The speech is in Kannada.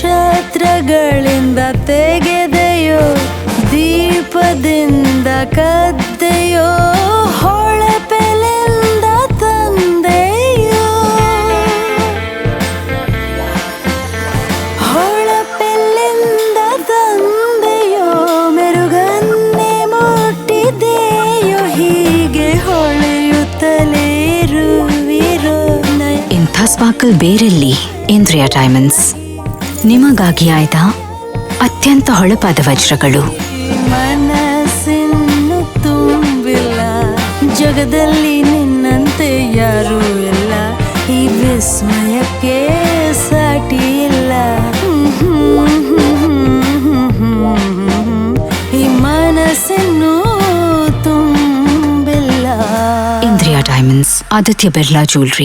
ನಕ್ಷತ್ರಗಳಿಂದ ತೆಗೆದೆಯೋ, ದೀಪದಿಂದ ಕದ್ದೆಯೋ, ಹೊಳಪೆಲಿಂದ ತಂದೆಯೋ, ಹೊಳಪೆಲ್ಲಿಂದ ತಂದೆಯೋ, ಮೆರುಗನ್ನೇ ಮುಟ್ಟಿದೆಯೋ, ಹೀಗೆ ಹೊಳೆಯುತ್ತಲೇ ಇರುವಿರೋ. ಇಂಥ ಸ್ಪಾರ್ಕಲ್ ಬೇರೆಲ್ಲಿ? ಇಂದ್ರಿಯಾ ಡೈಮಂಡ್ಸ್ ನಿಮಗಾಗಿ ಆಯ್ದ ಅತ್ಯಂತ ಹೊಳಪಾದ ವಜ್ರಗಳು. ಮನಸ್ಸಿನ್ನು ತುಂಬಿಲ್ಲ, ಜಗದಲ್ಲಿ ನಿನ್ನಂತೆ ಯಾರೂ ಇಲ್ಲ, ಈ ವಿಸ್ಮಯಕ್ಕೆ ಸಾಟಿ ಇಲ್ಲ. ಈ ಮನಸ್ಸಿನ್ನು ತುಂಬಿಲ್ಲ. ಇಂದ್ರಿಯಾ ಡೈಮಂಡ್ಸ್, ಆದಿತ್ಯ ಬಿರ್ಲಾ ಜ್ಯುವೆಲರಿ.